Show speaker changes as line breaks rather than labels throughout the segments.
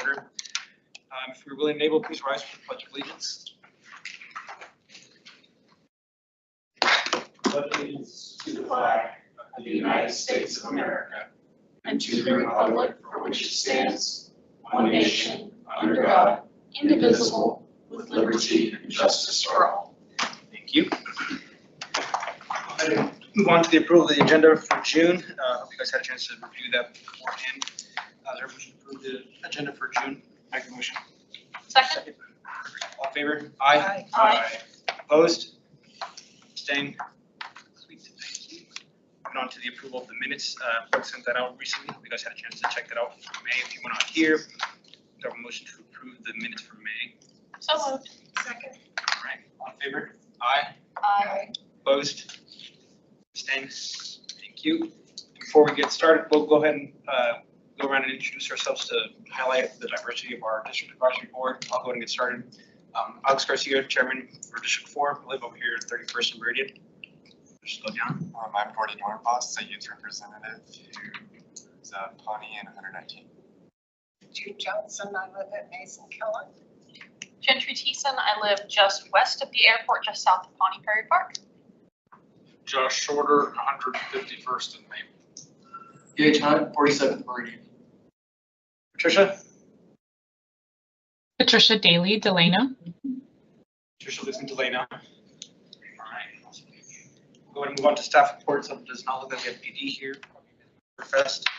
order. If you're willing and able, please rise for the Pledge of Allegiance.
Pledge allegiance to the flag of the United States of America and to the republic for which it stands, one nation, under God, indivisible, with liberty and justice for all.
Thank you. Go ahead and move on to the approval of the agenda for June. Hope you guys had a chance to review that beforehand. There was approve the agenda for June. Make the motion.
Second.
All in favor? Aye.
Aye.
Opposed? Abstained? Sweet. Thank you. Moving on to the approval of the minutes. Brooke sent that out recently. You guys had a chance to check that out for May. If you were not here, do I have a motion to approve the minutes for May?
So moved. Second.
All right. All in favor? Aye.
Aye.
Opposed? Abstained? Thank you. Before we get started, we'll go ahead and go around and introduce ourselves to highlight the diversity of our district advisory board. I'll go ahead and get started. Alex Garcia, Chairman for District 4. I live over here at 31st and Meridian. Just go down.
I'm Gordy Norboss, a youth representative who's Pawnee and 119.
Jude Johnson, I live at Mason Keller.
Gentry Thiessen, I live just west of the airport, just south of Pawnee Prairie Park.
Josh Shorter, 151st and Maple.
Gage Hunt, 47th Meridian.
Patricia?
Patricia Daly, Delano.
Patricia lives in Delano. All right. Go ahead and move on to staff reports. It does not look like we have PD here for Fest.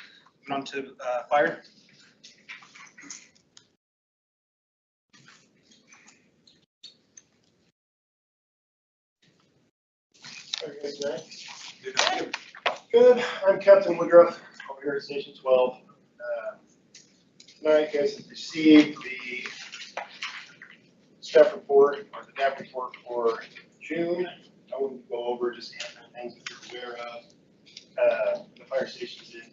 Moving on to fire.
How are you guys today? Good. I'm Captain Woodruff over here at Station 12. Tonight, you guys have received the staff report or the DAP report for June. I wouldn't go over just things that you're aware of. The fire stations in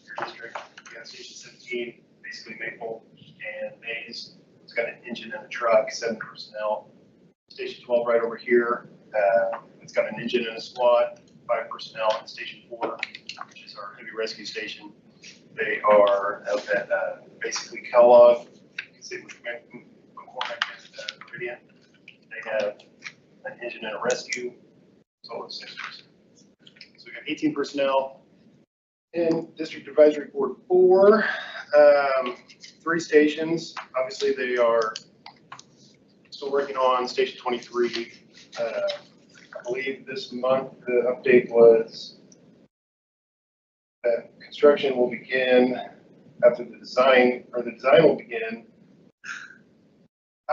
your district, you got Station 17, basically Maple and Mays. It's got an engine and a truck, 7 personnel. Station 12 right over here. It's got an engine and a squad, 5 personnel. And Station 4, which is our heavy rescue station. They are out at basically Kellogg, McCormick and Meridian. They have an engine and a rescue, total of 6 personnel. So we got 18 personnel. In District Advisory Board 4, 3 stations. Obviously, they are still working on Station 23. I believe this month the update was that construction will begin after the design, or the design will begin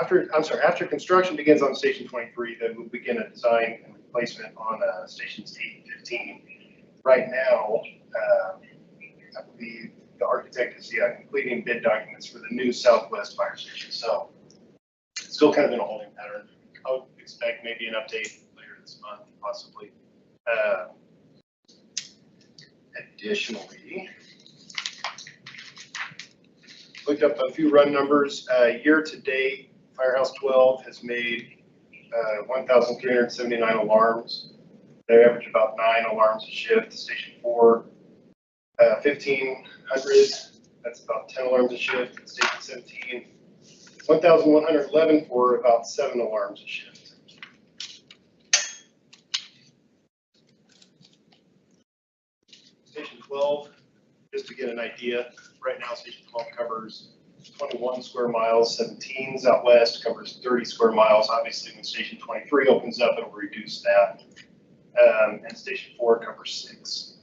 after construction begins on Station 23, then we'll begin a design and replacement on Stations 8 and 15. Right now, I believe the architect is completing bid documents for the new Southwest Fire Station. So it's still kind of in a holding pattern. I would expect maybe an update later this month, possibly. Additionally, looked up a few run numbers. Year to date, Firehouse 12 has made 1,379 alarms. They average about 9 alarms a shift. Station 4, 1,500. That's about 10 alarms a shift. Station 17, 1,111 for about 7 alarms a shift. Station 12, just to get an idea, right now Station 12 covers 21 square miles, 17 out west covers 30 square miles. Obviously, when Station 23 opens up, it'll reduce that. And Station 4 covers 6.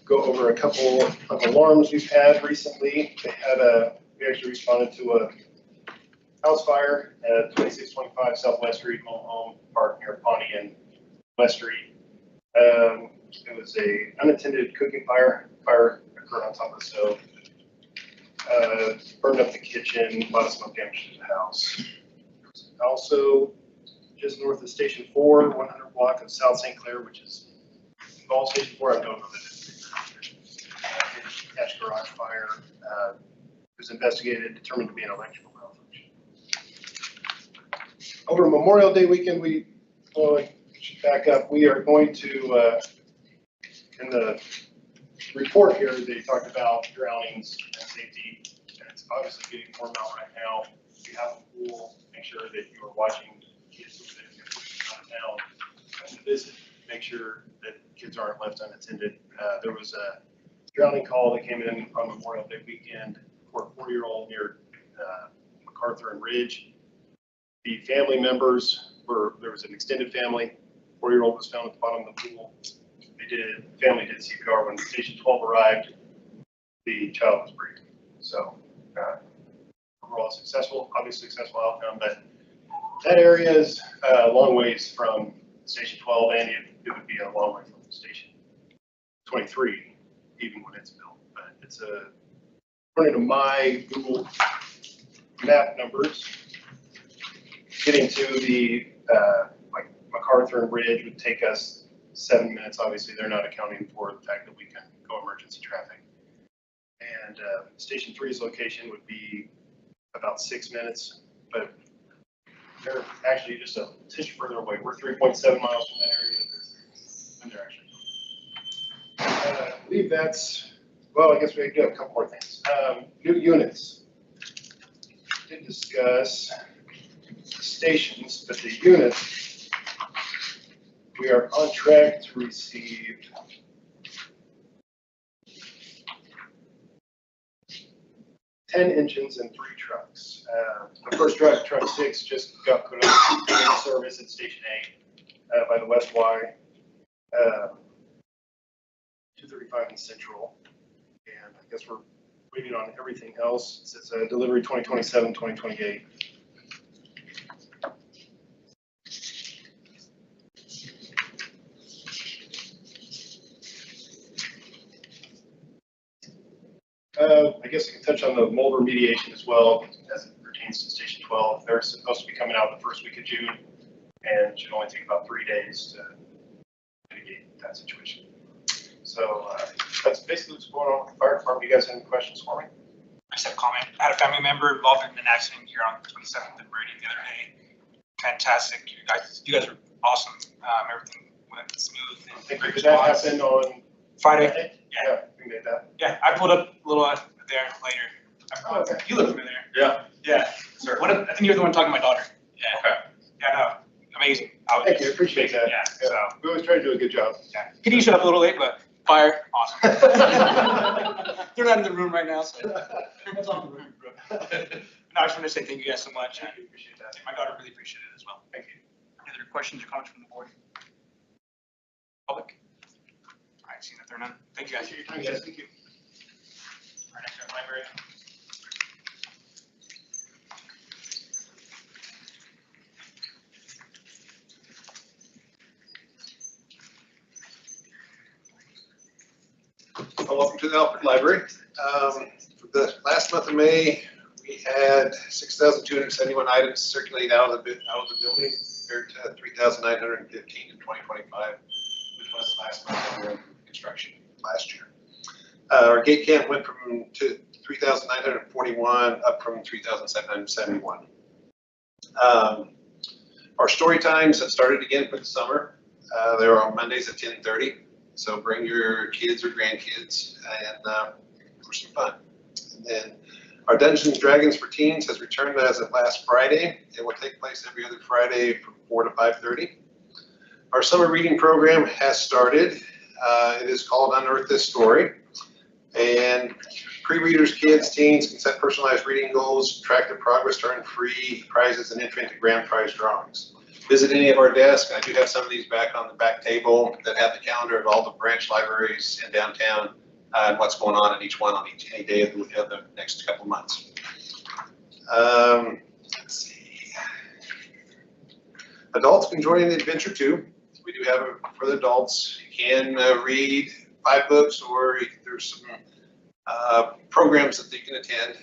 Go over a couple of alarms we've had recently. We actually responded to a house fire at 2625 Southwest Street, Mobile Home Park near Pawnee and West Street. It was a unattended cooking fire. Fire occurred on top of the stove. Burned up the kitchen, a lot of smoke damage to the house. Also, just north of Station 4, 100 block of South St. Clair, which is all Station 4. I don't know that it's attached garage fire. It was investigated, determined to be an electrical malfunction. Over Memorial Day weekend, we should back up. We are going to, in the report here, they talked about drownings and safety, and it's obviously getting warm out right now. If you have a pool, make sure that you are watching kids that you're pushing out of town. Come to visit, make sure that kids aren't left unattended. There was a drowning call that came in on Memorial Day weekend for a 4-year-old near MacArthur and Ridge. The family members there was an extended family. 4-year-old was found at the bottom of the pool. Family did CPR. When Station 12 arrived, the child was breathing. So overall obviously successful outcome, but that area is a long ways from Station 12, and it would be a long way from Station 23, even when it's built. But it's according to my Google map numbers, getting to the like MacArthur and Ridge would take us 7 minutes. Obviously, they're not accounting for the fact that we can go emergency traffic. And Station 3's location would be about 6 minutes, but they're actually just a titch further away. We're 3.7 miles from that area, and they're actually. I believe that's, well, I guess we do have a couple more things. New units. We did discuss stations, but the units, we are on track to receive 10 engines and 3 trucks. The first truck, truck 6, just got put up in service at Station 8 by the West Y, 235 in Central. And I guess we're waiting on everything else. It says delivery 2027, 2028. I guess I can touch on the mold remediation as well as it pertains to Station 12. They're supposed to be coming out the first week of June, and should only take about 3 days to mitigate that situation. So that's basically what's going on with the fire department. You guys have any questions for me?
I just have a comment. I had a family member involved in an accident here on 27th and Meridian the other day. Fantastic. You guys were awesome. Everything went smooth. And great
Did that
response.
happen on
Friday?
Yeah, we made that.
Yeah, I pulled up a little there later.
Oh, okay.
You live familiar.
Yeah.
Yeah.
Sir.
I think you're the one talking to my daughter. Yeah.
Okay.
Yeah, no, amazing.
Thank you, appreciate that.
Yeah, so,
We always try to do a good job.
yeah. Kitty showed up a little late, but fire, awesome. They're not in the room right now, so. That's on the room, bro. No, I just want to say thank you guys so much. I appreciate that. My daughter really appreciated it as well. Thank you. Any other questions or comments from the board? Public? All right, seeing that there are none. Thank you guys.
Appreciate your time, guys. Thank you.
All right, next up, library.
Well, welcome to the Alfred Library. For the last month of May, we had 6,271 items circulating out of the building, compared to 3,915 in 2025, which was the last month that we were in construction last year. Our gate count went from 3,941 up from 3,771. Our story times have started again for the summer. They were on Mondays at 10:30. So bring your kids or grandkids and for some fun. And then our Dungeons and Dragons for Teens has returned as of last Friday. It will take place every other Friday from 4 to 5:30. Our summer reading program has started. It is called Unearth This Story. And pre-readers, kids, teens can set personalized reading goals, track their progress to earn free prizes, and enter into grand prize drawings. Visit any of our desks. I do have some of these back on the back table that have the calendar of all the branch libraries in downtown and what's going on in each one on any day of the next couple months. Let's see. Adults can join in the adventure too. We do have it for the adults. You can read 5 books, or there's some programs that you can attend,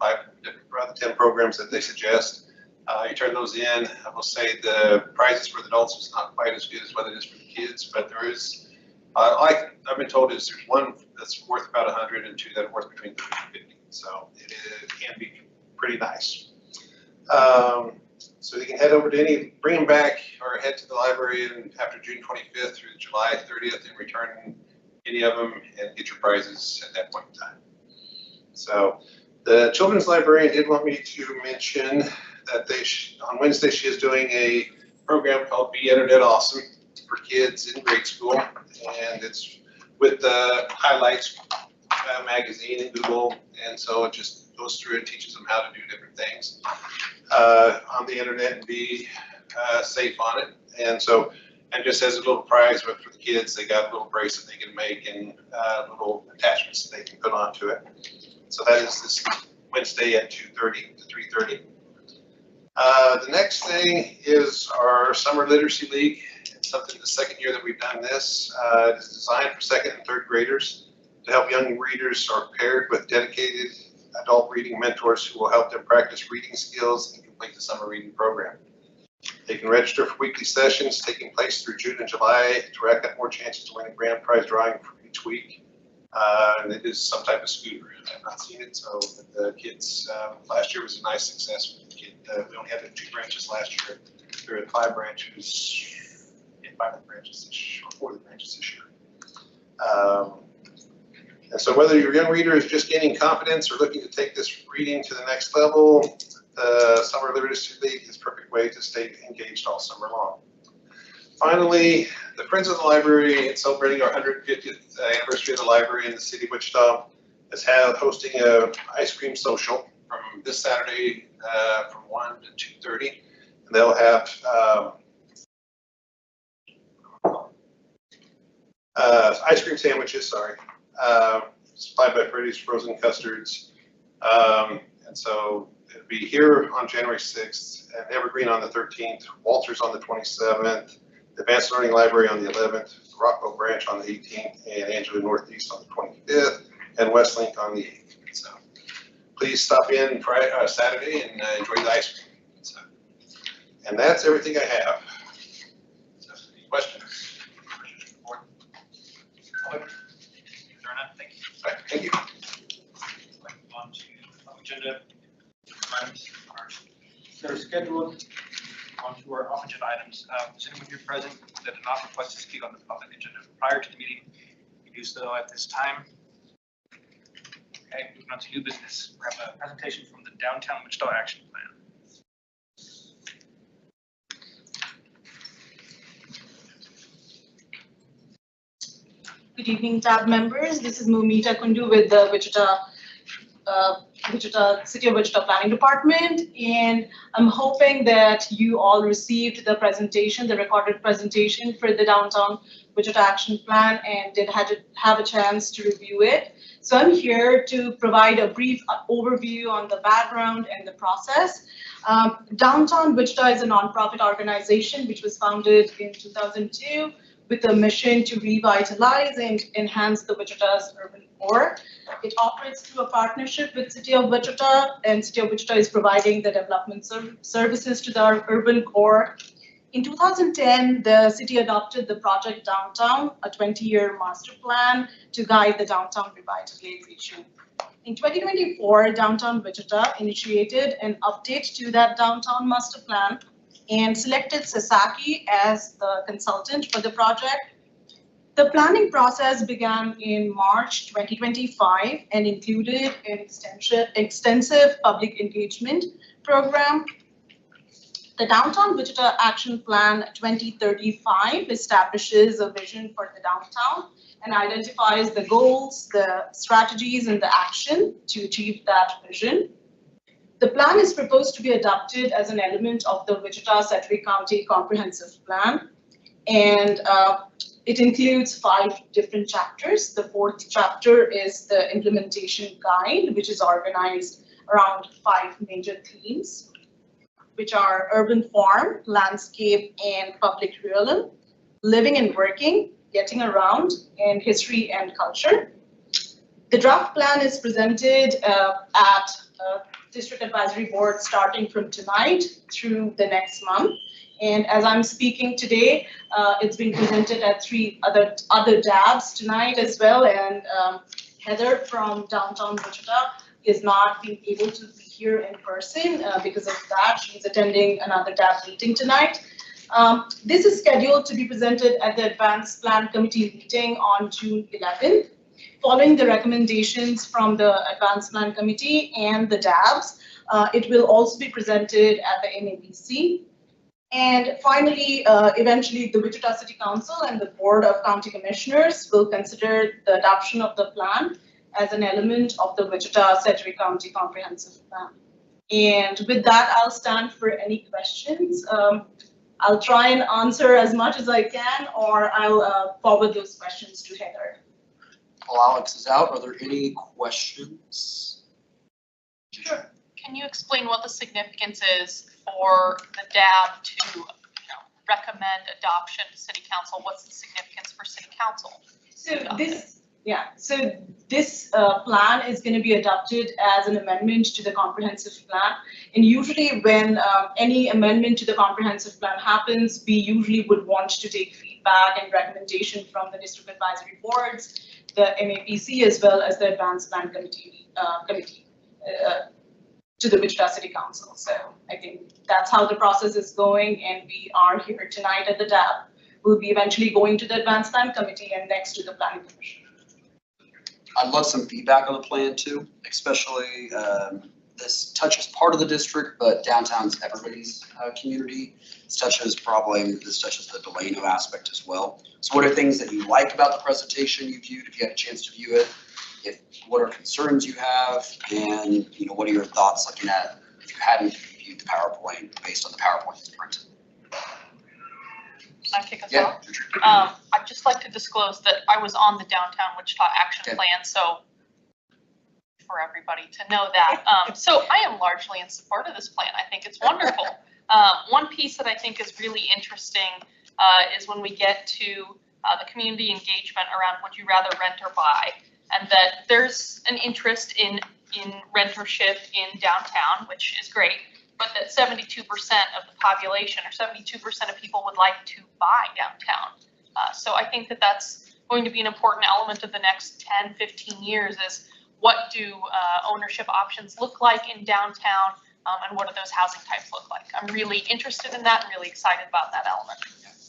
5 different, rather 10 programs that they suggest. You turn those in. I will say the prizes for the adults is not quite as good as what it is for the kids, but there is, like I've been told, there's one that's worth about 100 and 2 that are worth between 30 and 50. So it can be pretty nice. So you can head over to bring them back or head to the library after June 25th through July 30th and return any of them and get your prizes at that point in time. So the children's librarian did want me to mention that on Wednesday she is doing a program called Be Internet Awesome for kids in grade school, and it's with the Highlights magazine and Google, and so it just goes through and teaches them how to do different things on the internet and be safe on it. And so, and just as a little prize for the kids, they got a little bracelet they can make and little attachments that they can put onto it. So that is this Wednesday at 2:30 to 3:30. The next thing is our Summer Literacy League. It's something the second year that we've done this. It is designed for second and third graders to help young readers are paired with dedicated adult reading mentors who will help them practice reading skills and complete the summer reading program. They can register for weekly sessions taking place through June and July to rack up more chances to win a grand prize drawing for each week. And it is some type of scooter. I've not seen it, so the kids, last year was a nice success with the kid. We only had 2 branches last year. There are 5 branches, 5 of the branches this year, or 4 of the branches this year. And so whether your young reader is just gaining confidence or looking to take this reading to the next level, the Summer Literacy League is a perfect way to stay engaged all summer long. Finally, the Friends of the Library, celebrating our 150th anniversary of the library in the city of Wichita, is hosting a ice cream social from this Saturday from 1 to 2:30. And they'll have ice cream sandwiches, supplied by Freddy's Frozen Custards. And so it'll be here on January 6th, and Evergreen on the 13th, Walters on the 27th, the Advanced Learning Library on the 11th, Rockville Branch on the 18th, and Angela Northeast on the 25th, and Westlink on the 8th. So please stop in Saturday and enjoy the ice cream. So, and that's everything I have. So, any questions?
Thank you.
All right, thank you.
On to agenda items that are scheduled. On to our off-agenda items. Is anyone here present that did not request to speak on the public agenda prior to the meeting? You do so at this time. Okay, moving on to new business. We have a presentation from the Downtown Wichita Action Plan.
Good evening, TAB members. This is Momita Kundu with the City of Wichita Planning Department, and I'm hoping that you all received the presentation, the recorded presentation for the Downtown Wichita Action Plan, and did have a chance to review it. So I'm here to provide a brief overview on the background and the process. Downtown Wichita is a nonprofit organization which was founded in 2002 with a mission to revitalize and enhance the Wichita's urban core. It operates through a partnership with City of Wichita, and City of Wichita is providing the development services to the urban core. In 2010, the city adopted the Project Downtown, a 20-year master plan to guide the downtown revitalization. In 2024, Downtown Wichita initiated an update to that downtown master plan and selected Sasaki as the consultant for the project. The planning process began in March 2025 and included an extensive public engagement program. The Downtown Wichita Action Plan 2035 establishes a vision for the downtown and identifies the goals, the strategies, and the action to achieve that vision. The plan is proposed to be adopted as an element of the Wichita-Sedgwick County Comprehensive Plan, and it includes 5 different chapters. The 4th chapter is the implementation guide, which is organized around 5 major themes, which are urban form, landscape, and public realm, living and working, getting around, and history and culture. The draft plan is presented at District Advisory Board starting from tonight through the next month. And as I'm speaking today, it's being presented at 3 other DABs tonight as well. And Heather from Downtown Wichita is not being able to be here in person because of that. She's attending another DAB meeting tonight. This is scheduled to be presented at the Advanced Plan Committee meeting on June 11th. Following the recommendations from the Advanced Plan Committee and the DABs, it will also be presented at the MAPC. And finally, eventually, the Wichita City Council and the Board of County Commissioners will consider the adoption of the plan as an element of the Wichita-Sedgwick County Comprehensive Plan. And with that, I'll stand for any questions. I'll try and answer as much as I can, or I'll forward those questions to Heather.
While Alex is out, are there any questions?
Sure.
Can you explain what the significance is for the DAB to recommend adoption to city council? What's the significance for city council?
So this plan is going to be adopted as an amendment to the comprehensive plan. And usually when any amendment to the comprehensive plan happens, we usually would want to take feedback and recommendation from the district advisory boards, the MAPC, as well as the Advanced Plan Committee to the Wichita City Council. So I think that's how the process is going, and we are here tonight at the DAB. We'll be eventually going to the Advanced Plan Committee and next to the Planning Commission.
I'd love some feedback on the plan too, especially this touches part of the district, but downtown's everybody's community. This touches the Delano aspect as well. So what are things that you like about the presentation you viewed, if you had a chance to view it? What are concerns you have, and what are your thoughts looking at if you hadn't viewed the PowerPoint based on the PowerPoint that's printed?
Can I kick us off? I'd just like to disclose that I was on the Downtown Wichita Action Plan, so for everybody to know that. So I am largely in support of this plan. I think it's wonderful. One piece that I think is really interesting is when we get to the community engagement around would you rather rent or buy, and that there's an interest in rentership in downtown, which is great, but that 72% of the population or 72% of people would like to buy downtown. So I think that that's going to be an important element of the next 10, 15 years is what do ownership options look like in downtown, and what do those housing types look like? I'm really interested in that and really excited about that element.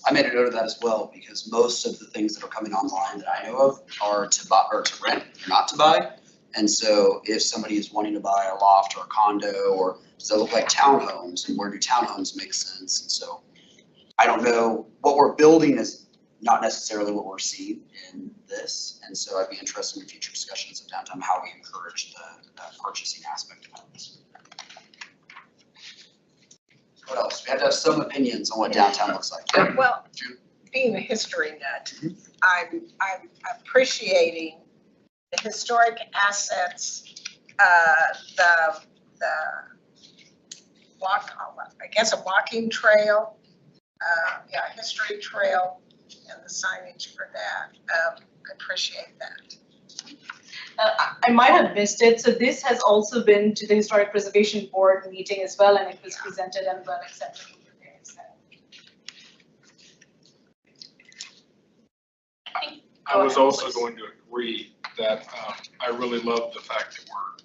I made a note of that as well, because most of the things that are coming online that I know of are to buy or to rent, not to buy. And so if somebody is wanting to buy a loft or a condo, or does it look like townhomes, and where do townhomes make sense? And so I don't know, what we're building is not necessarily what we're seeing in this. And so I'd be interested in future discussions of downtown, how we encourage the purchasing aspect of this. What else? We have to have some opinions on what downtown looks like.
Well, being a history nut, I'm appreciating the historic assets, the a walking trail, history trail, and the signage for that. I appreciate that.
I might have missed it. So this has also been to the Historic Preservation Board meeting as well, and it was presented and well accepted over there. So.
I was also going to agree that I really love the fact that we're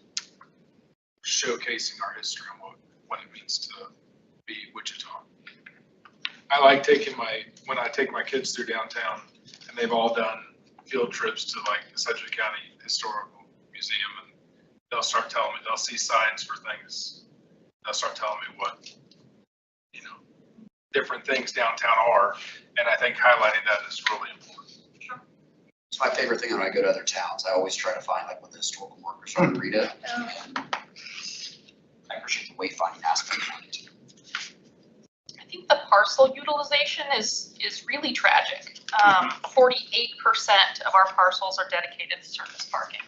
showcasing our history and what it means to be Wichita. I like when I take my kids through downtown, and they've all done field trips to like the Sedgwick County Historical Museum, and they'll start telling me, they'll see signs for things. They'll start telling me what, different things downtown are. And I think highlighting that is really important.
Sure.
It's my favorite thing when I go to other towns. I always try to find what the historical markers are and read it. And I appreciate the wayfinding aspect of it.
I think the parcel utilization is really tragic. 48% of our parcels are dedicated to surface parking.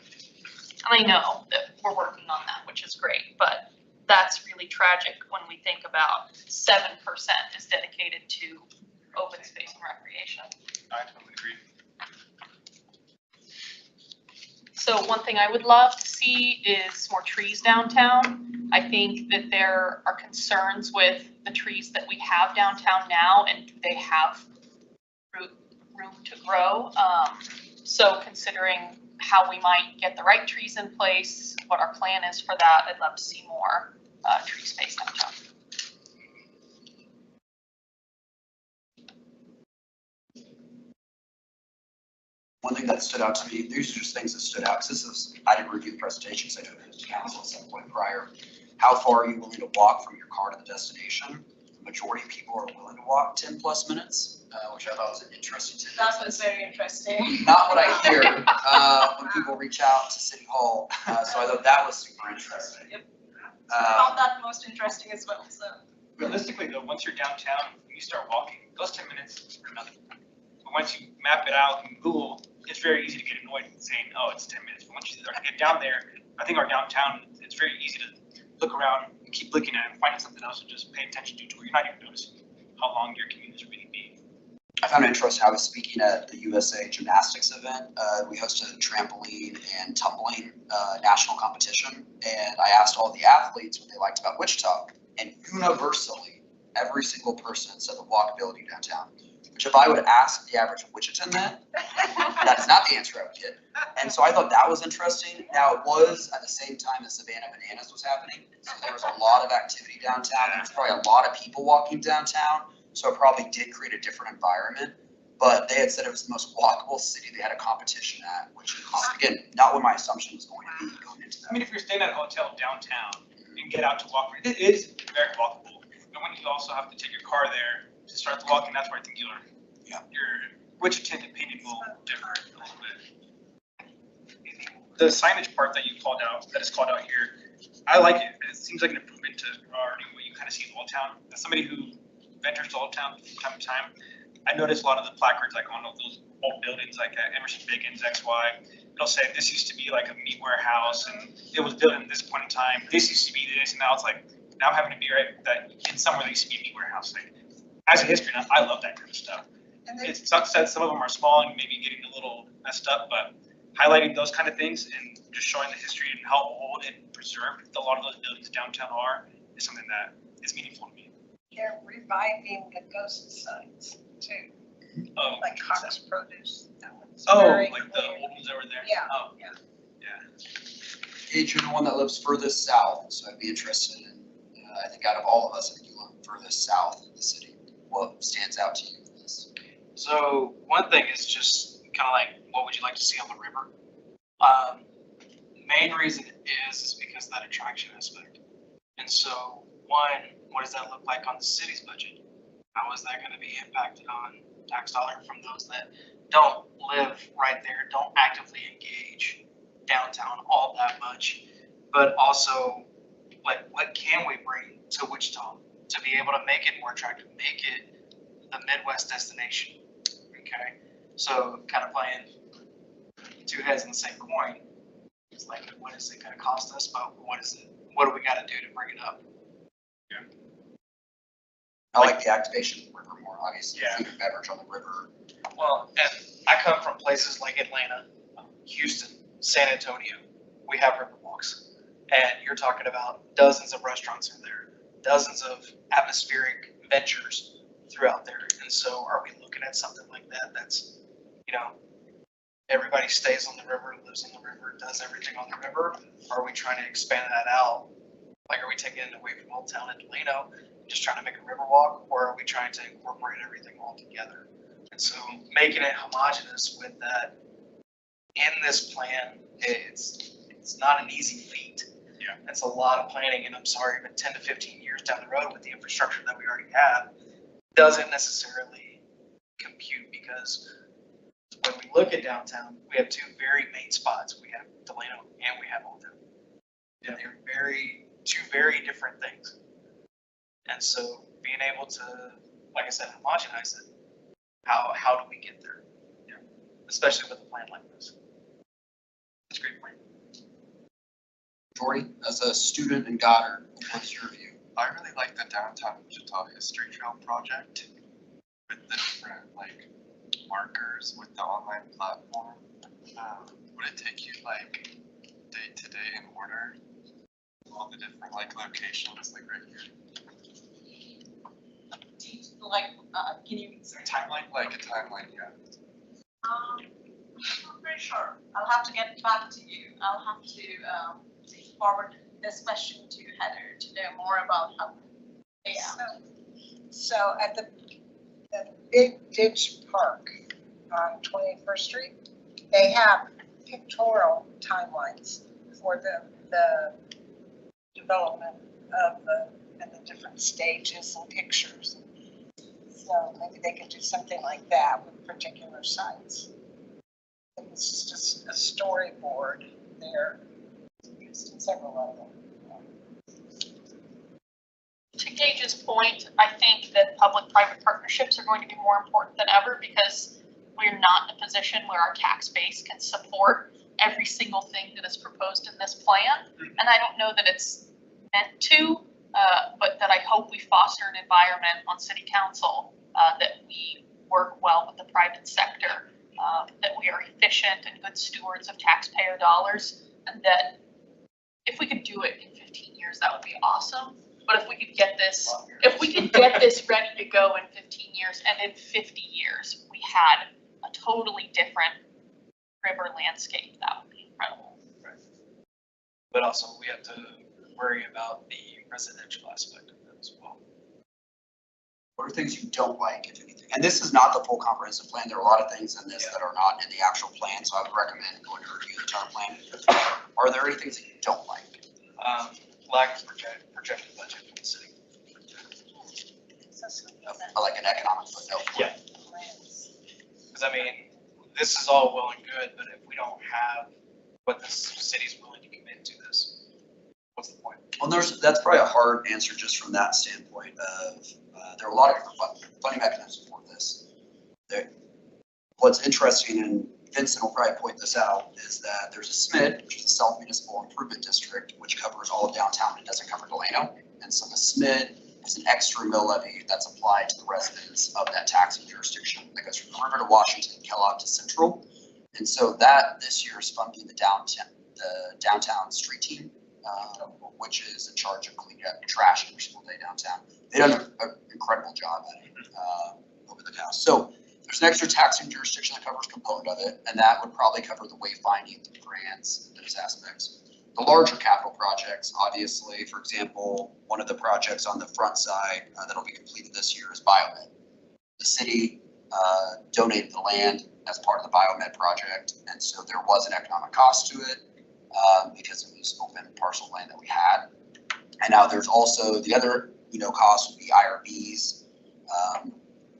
And I know that we're working on that, which is great, but that's really tragic when we think about 7% is dedicated to open space and recreation.
I totally agree.
So one thing I would love to see is more trees downtown. I think that there are concerns with the trees that we have downtown now, and do they have room to grow? So considering how we might get the right trees in place, what our plan is for that, I'd love to see more tree space downtown.
one thing that stood out to me, these are just things that stood out, because I didn't review the presentations, I know it was to council at some point prior. How far are you willing to walk from your car to the destination? The majority of people are willing to walk 10 plus minutes, which I thought was an interesting tidbit.
That was very interesting.
Not what I hear when people reach out to City Hall, so I thought that was super interesting.
Yep. I found that most interesting as well, so.
Realistically though, once you're downtown, you start walking, those 10 minutes are nothing. But once you map it out in Google, it's very easy to get annoyed saying, oh, it's 10 minutes. But once you start to get down there, I think our downtown, it's very easy to look around and keep looking at it and finding something else to just pay attention to where you're not even noticing how long your commute is really being.
I found it interesting. I was speaking at the USA Gymnastics event. We hosted a trampoline and tumbling national competition, and I asked all the athletes what they liked about Wichita, and universally, every single person said the walkability downtown. Which if I would ask the average Wichitan that, that's not the answer I would get. And so I thought that was interesting. Now it was at the same time as Savannah Bananas was happening, so there was a lot of activity downtown. There was probably a lot of people walking downtown, so it probably did create a different environment. But they had said it was the most walkable city they had a competition at, which is, again, not what my assumption was going to be going into that.
I mean, if you're staying at a hotel downtown and get out to walk, it is very walkable. But when you also have to take your car there to start the walking, that's where I think your Wichita opinion will differ a little bit. The signage part that you called out, that is called out here, I like it. It seems like an improvement to already what you kind of see in Old Town. As somebody who ventures to Old Town from time to time, I noticed a lot of the placards like on those old buildings like at Emerson Bacon's XY. It'll say this used to be like a meat warehouse and it was built at this point in time. This used to be this, and now it's like now having to be right that in somewhere there used to be a meat warehouse. Like, as a history nut, I love that kind of stuff. It sucks that some of them are small and maybe getting a little messed up, but highlighting those kind of things and just showing the history and how old and preserved a lot of those buildings downtown are is something that is meaningful to me.
They're reviving the ghost signs too,
Oh,
like Cox Produce. That one's
oh,
very
like the
clear.
old ones over there?
Yeah,
Oh,
yeah.
Gage, you're the one that lives furthest south, so I'd be interested in, I think out of all of us, I think you live furthest south of the city. What stands out to you in this?
So one thing is just kind of like, what would you like to see on the river? Main reason is because of that attraction aspect. And so one, what does that look like on the city's budget? How is that going to be impacted on tax dollar from those that don't live right there, don't actively engage downtown all that much, but also like what can we bring to Wichita to be able to make it more attractive, make it the Midwest destination? Okay, so kind of playing two heads in the same coin. It's like, what is it going to cost us? But what do we got to do to bring it up?
I like the activation of the river more, obviously,
Yeah.
food and beverage on the river.
Well, and I come from places like Atlanta, Houston, San Antonio. We have river walks, and you're talking about dozens of restaurants are there, dozens of atmospheric ventures throughout there. And so are we looking at something like that that's, everybody stays on the river, lives on the river, does everything on the river? Or are we trying to expand that out? Like, are we taking it away from Old Town and Delano, just trying to make a river walk? Or are we trying to incorporate everything all together? And so making it homogeneous with that in this plan, it's not an easy feat.
Yeah.
It's a lot of planning, and I'm sorry, but 10 to 15 years down the road with the infrastructure that we already have doesn't necessarily compute, because when we look at downtown, we have two very main spots. We have Delano and we have Old Town. And they're two very different things. And so being able to, like I said, homogenize it, how do we get there? Yeah. Especially with a plan like this. It's a great plan.
Jordy, as a student in Goddard, what's your view?
I really like the Downtown Wichita History Trail project with the different markers with the online platform. Would it take you day to day in order? All the different locations right here.
Can you?
Timeline? Like a timeline, yeah.
I'm not very sure. I'll have to get back to you. I'll have to forward this question to Heather to know more about how. Yeah.
So at the Big Ditch Park on 21st Street, they have pictorial timelines for the development of and the different stages and pictures. So maybe they could do something like that with particular sites. It's just a storyboard there, used in several of them.
To Gage's point, I think that public-private partnerships are going to be more important than ever because we're not in a position where our tax base can support every single thing that is proposed in this plan. And I don't know that it's meant to, but that I hope we foster an environment on city council that we work well with the private sector, that we are efficient and good stewards of taxpayer dollars, and that if we could do it in 15 years, that would be awesome. But if we could get this, ready to go in 15 years, and in 50 years, we had a totally different river landscape, that would be incredible.
Right. But also, we have to worry about the residential aspect of that as well.
What are things you don't like, if anything? And this is not the full comprehensive plan. There are a lot of things in this that are not in the actual plan, so I would recommend going to review the entire plan. Are there any things that you don't like?
Lack of projected budget for the city.
Like an economic footnote?
Yeah. Because I mean, this is all well and good, but if we don't have what the city's willing to commit to this, what's the point?
Well, that's probably a hard answer just from that standpoint of, there are a lot of different funding mechanisms for this. What's interesting, and Vincent will probably point this out, is that there's a SMID, which is a South Municipal Improvement District, which covers all of downtown. It doesn't cover Delano. And so the SMID is an extra mill levy that's applied to the residents of that taxing jurisdiction that goes from the river to Washington, Kellogg to Central. And so that this year is funding the downtown street team, which is in charge of cleaning up trash every single day downtown. They've done an incredible job at it over the past. So there's an extra taxing jurisdiction that covers a component of it, and that would probably cover the wayfinding, the grants, those aspects. The larger capital projects, obviously, for example, one of the projects on the front side that'll be completed this year is Biomed. The city donated the land as part of the Biomed project, and so there was an economic cost to it because it was open parcel land that we had. And now there's also the other, cost would be IRBs.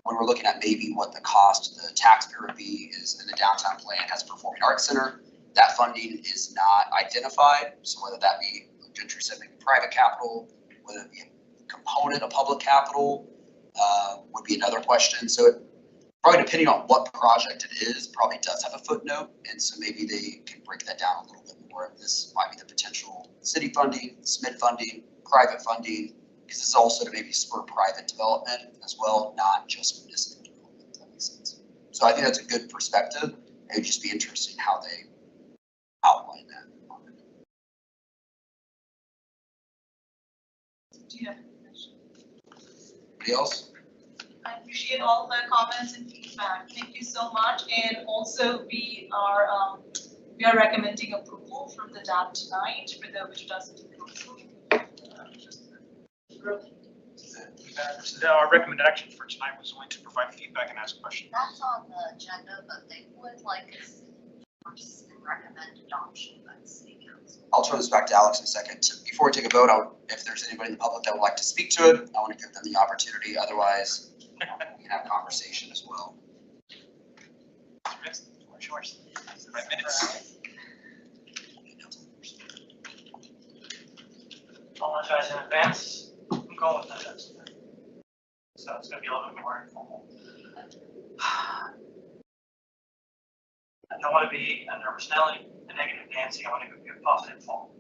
When we're looking at maybe what the cost to the taxpayer would be is in the downtown plan has a performing arts center. That funding is not identified. So whether that be Gentry said maybe private capital, whether it be a component of public capital would be another question. So it, probably depending on what project it is, probably does have a footnote. And so maybe they can break that down a little bit more. This might be the potential city funding, SMID funding, private funding, because it's also to maybe spur private development as well, not just municipal development, if that makes sense. So I think that's a good perspective. It would just be interesting how they outline that.
Do you have any questions?
Anybody else?
I appreciate all the comments and feedback. Thank you so much. And also we are recommending approval from the DAP tonight for the Wichita City Council.
Our recommended action for tonight was only to provide feedback and ask questions.
That's on the agenda, but they would like us to recommend adoption by the city council.
I'll turn this back to Alex in a second. Before we take a vote, if there's anybody in the public that would like to speak to it, I want to give them the opportunity. Otherwise, we can have a conversation as well.
Yours. 5 minutes.
Apologize in advance. I'm going with that. So it's going to be a little bit more informal. I don't want to be a nervous Nelly, a negative Nancy. I want to be a positive Paul.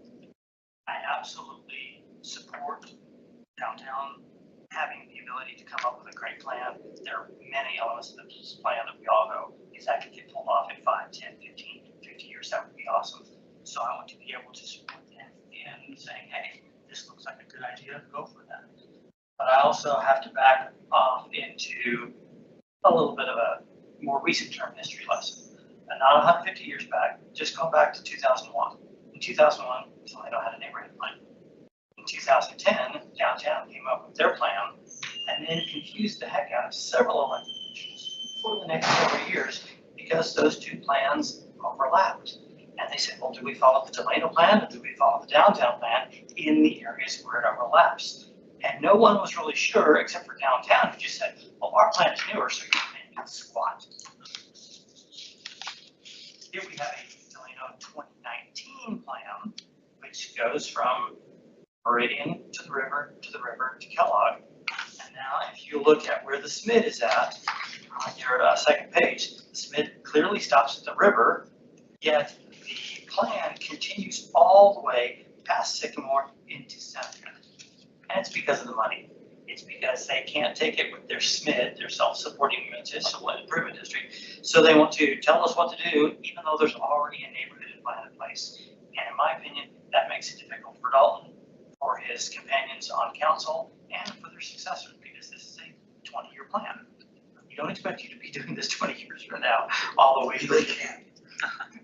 I absolutely support downtown having the ability to come up with a great plan. There are many elements of this plan that we all know if that could get pulled off in 5, 10, 15, 50 years, that would be awesome. So I want to be able to support them in saying, hey, this looks like a good idea, go for that. But I also have to back off into a little bit of a more recent term history lesson. And not 150 years back, just go back to 2001. In 2001, Toledo had a neighborhood plan. In 2010, downtown came up with their plan and then confused the heck out of several elected officials for the next several years because those two plans overlapped. And they said, well, do we follow the Delano plan or do we follow the downtown plan in the areas where it overlaps? And no one was really sure except for downtown, who just said, well, our plan is newer, so your plan can squat. Here we have a Delano 2019 plan, which goes from Meridian to the river, to Kellogg. And now if you look at where the SMID is at, on your second page, the SMID clearly stops at the river, yet the plan continues all the way past Sycamore into Seneca. And it's because of the money. It's because they can't take it with their SMID, their self-supporting municipal improvement district. So they want to tell us what to do, even though there's already a neighborhood plan in place. And in my opinion, that makes it difficult for Dalton, for his companions on council, and for their successors, because this is a 20-year plan. We don't expect you to be doing this 20 years from now, all the way to the end.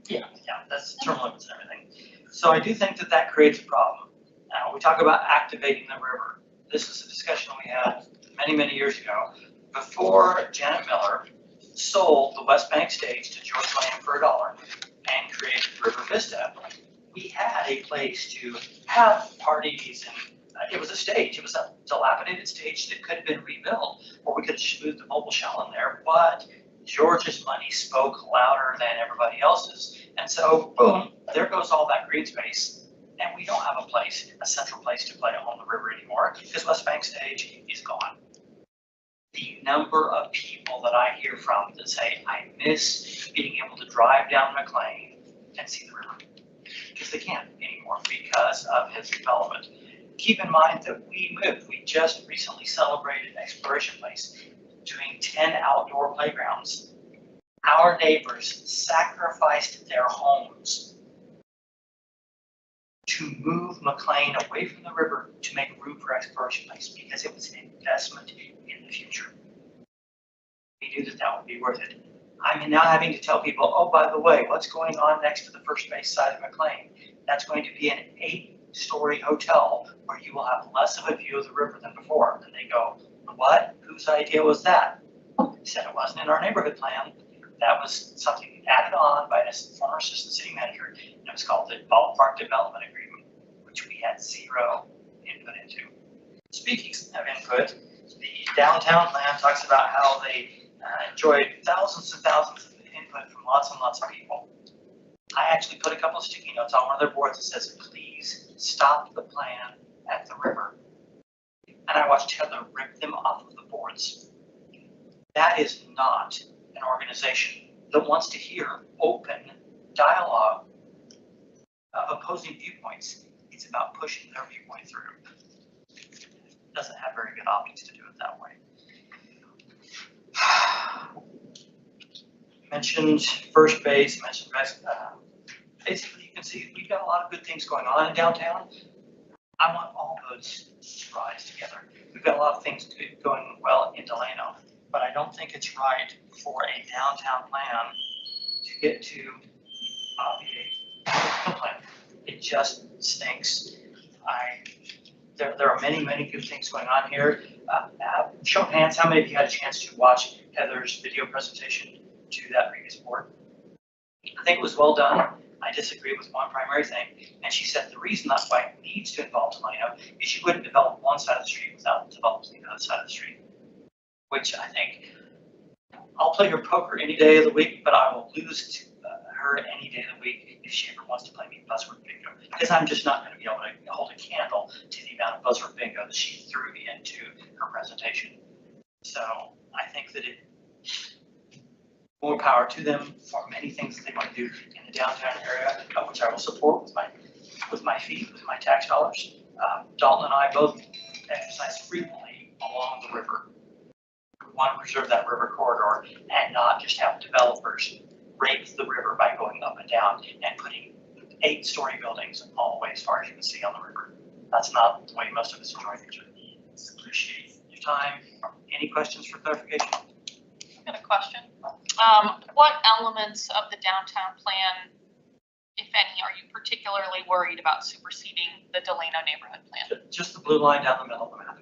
Yeah, that's term limits and everything. So I do think that that creates a problem. Now, we talk about activating the river. This is a discussion we had many, many years ago, before Janet Miller sold the West Bank stage to George Lamb for $1 and created River Vista. We had a place to have parties, and it was a stage. It was a dilapidated stage that could have been rebuilt, or we could have moved the mobile shell in there, but George's money spoke louder than everybody else's. And so, boom, there goes all that green space. And we don't have a central place to play on the river anymore, because West Bank Stage is gone. The number of people that I hear from that say, I miss being able to drive down McLean and see the river, because they can't anymore because of his development. Keep in mind that we moved. We just recently celebrated Exploration Place, doing 10 outdoor playgrounds. Our neighbors sacrificed their homes to move McLean away from the river to make room for Exploration Place, because it was an investment in the future. We knew that that would be worth it. I'm now having to tell people, oh, by the way, what's going on next to the first base side of McLean? That's going to be an 8-story hotel where you will have less of a view of the river than before. And they go, what? Whose idea was that? I said it wasn't in our neighborhood plan. That was something added on by a former assistant city manager, and it was called the Ballpark Development Agreement, which we had zero input into. Speaking of input, the downtown plan talks about how they enjoyed thousands and thousands of input from lots and lots of people. I actually put a couple of sticky notes on one of their boards that says, please stop the plan at the river. And I watched Heather rip them off of the boards. That is not an organization that wants to hear open dialogue of opposing viewpoints. It's about pushing their viewpoint through. It doesn't have very good optics to do it that way. Mentioned first base, mentioned basically you can see we've got a lot of good things going on in downtown. I want all those to rise together. We've got a lot of things going well in Delano, but I don't think it's right for a downtown plan to get to obviate the plan. It just stinks. There are many, many good things going on here. Show of hands, how many of you had a chance to watch Heather's video presentation to that previous board? I think it was well done. I disagree with one primary thing, and she said the reason that's why it needs to involve Delano is you wouldn't develop one side of the street without developing the other side of the street, which I think I'll play her poker any day of the week, but I will lose to her any day of the week if she ever wants to play me buzzword bingo, because I'm just not going to be able to hold a candle to the amount of buzzword bingo that she threw me into her presentation. So I think that more power to them for many things that they want to do in the downtown area, which I will support with my feet, with my tax dollars. Dalton and I both exercise frequently along the river. We want to preserve that river corridor and not just have developers rape the river by going up and down and putting 8-story buildings all the way as far as you can see on the river. That's not the way most of us enjoy nature. Appreciate your time. Any questions for clarification?
I've got a question. What elements of the downtown plan, if any, are you particularly worried about superseding the Delano neighborhood plan?
Just the blue line down the middle of the map.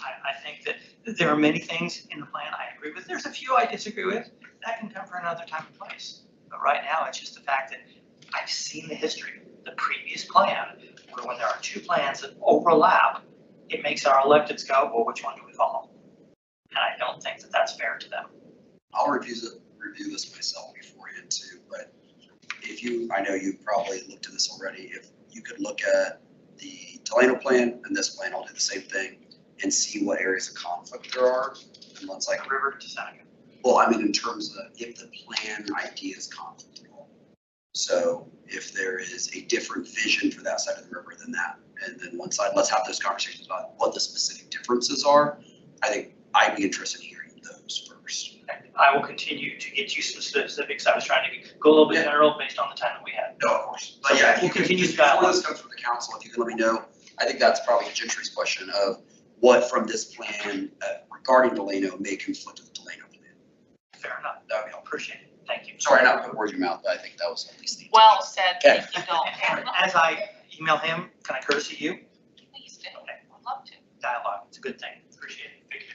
I think that there are many things in the plan I agree with. There's a few I disagree with. That can come for another time and place. But right now, it's just the fact that I've seen the history, the previous plan, where when there are two plans that overlap, it makes our electeds go, well, which one do we follow? And I don't think that that's fair to them.
I'll review this myself beforehand too, but if you, I know you probably looked at this already, if you could look at the Delano plan and this plan, I'll do the same thing and see what areas of conflict there are. And let's like,
River to Seneca.
well, I mean, in terms of if the plan idea is conflict at all. So if there is a different vision for that side of the river than that, and then one side, let's have those conversations about what the specific differences are. I think I'd be interested in hearing those first.
I will continue to get you some specifics. I was trying to go a little bit
Yeah.
general based on the time that we had.
No, of course. But yeah, if you
We'll
could,
continue
just
the
before
dialogue.
this comes from the council, if you can let me know, I think that's probably a Gentry's question of what from this plan regarding Delano may conflict with the Delano plan.
Fair enough.
That would be helpful.
Appreciate it. Thank you.
Sorry, not to put words in your mouth, but I think that was at least the.
Well said,
Okay.
thank you, Dalton.
And as I email him, can I courtesy you?
Please do, I'd love to.
Dialogue, it's a good thing. Appreciate it.
Thank you.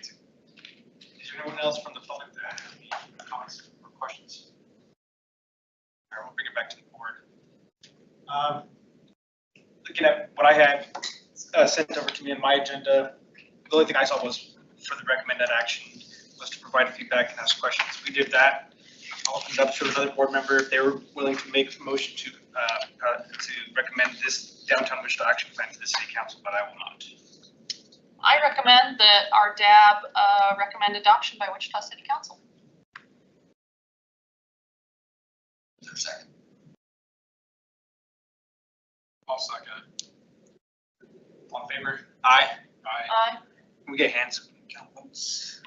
Is there anyone else from the public that have any comments or questions? All right, we'll bring it back to the board. Looking at what I had sent over to me in my agenda, the only thing I saw was for the recommended action was to provide feedback and ask questions. We did that. I'll open it up to another board member if they were willing to make a motion to recommend this downtown Wichita action plan to the city council, but I will not.
I recommend that our DAB recommend adoption by Wichita City Council.
Is there a second?
I'll second it.
All in favor? Aye.
Aye.
Aye.
Can we get hands? Count votes.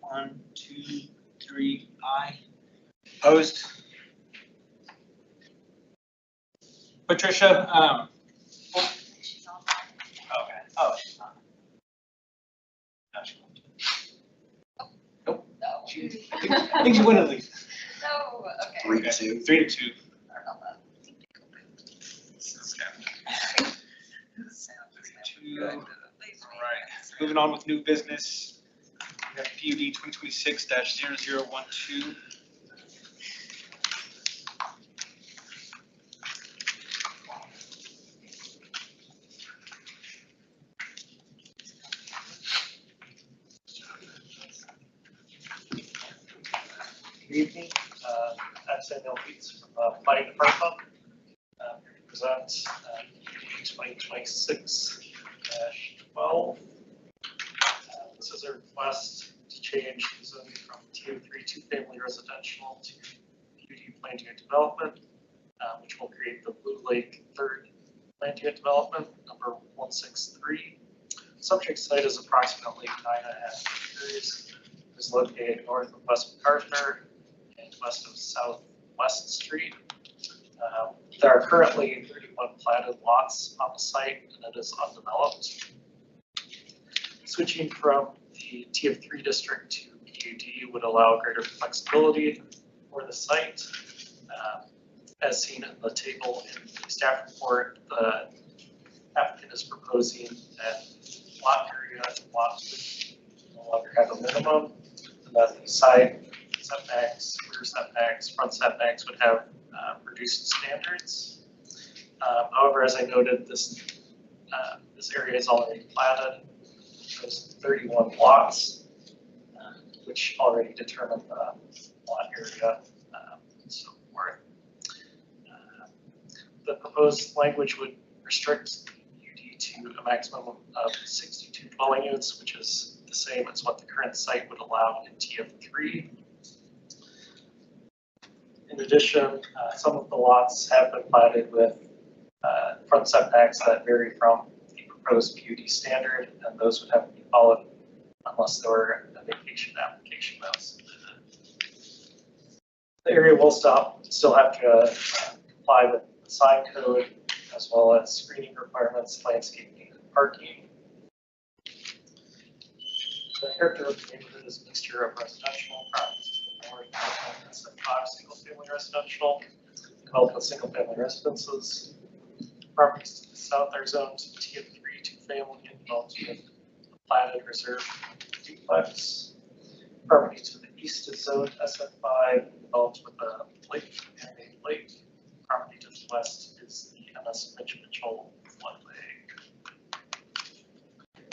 1, 2, 3, aye. Opposed? Patricia,
She's on.
okay, oh, she's not. No, she won't. Nope.
No.
She- I think she went at least.
No, okay.
3-2.
3-2.
Sorry about that.
Okay.
Sound is never
Two.
good, but at least we-
All right, moving on with new business. We have PUD 2026-0012.
Good evening. I'm Samuel Beats from the Planning Department. Here to present 2026-12. This is a request to change the zoning from TO3 two-family residential to PUD planned unit development, which will create the Blue Lake third planned unit development, number 163. Subject site is approximately 9.5 acres. It is located north of West MacArthur and west of Southwest Street. There are currently 31 platted lots on the site, and it is undeveloped. Switching from the TF3 district to PUD would allow greater flexibility for the site. As seen in the table in the staff report, the applicant is proposing that lot area and lot width no longer have a minimum, and that the side setbacks, rear setbacks, front setbacks would have reduced standards. However, as I noted, this area is already platted. There's 31 lots, which already determine the lot area and so forth. The proposed language would restrict UD to a maximum of 62 dwelling units, which is the same as what the current site would allow in TF3. In addition, some of the lots have been platted with front setbacks that vary from the proposed PUD standard, and those would have to be followed unless there were a vacation application that was submitted. The area will still have to comply with the sign code as well as screening requirements, landscaping, and parking. The character of the neighborhood is a mixture of residential properties to the north, and 5 single-family residential, developed with single-family residences. Properties to the south are zoned TF3 two-family and developed with a platted reserve duplex. Properties to the east is zoned SF5, developed with a lake and a lake. Property to the west is the MS Mitchell floodway.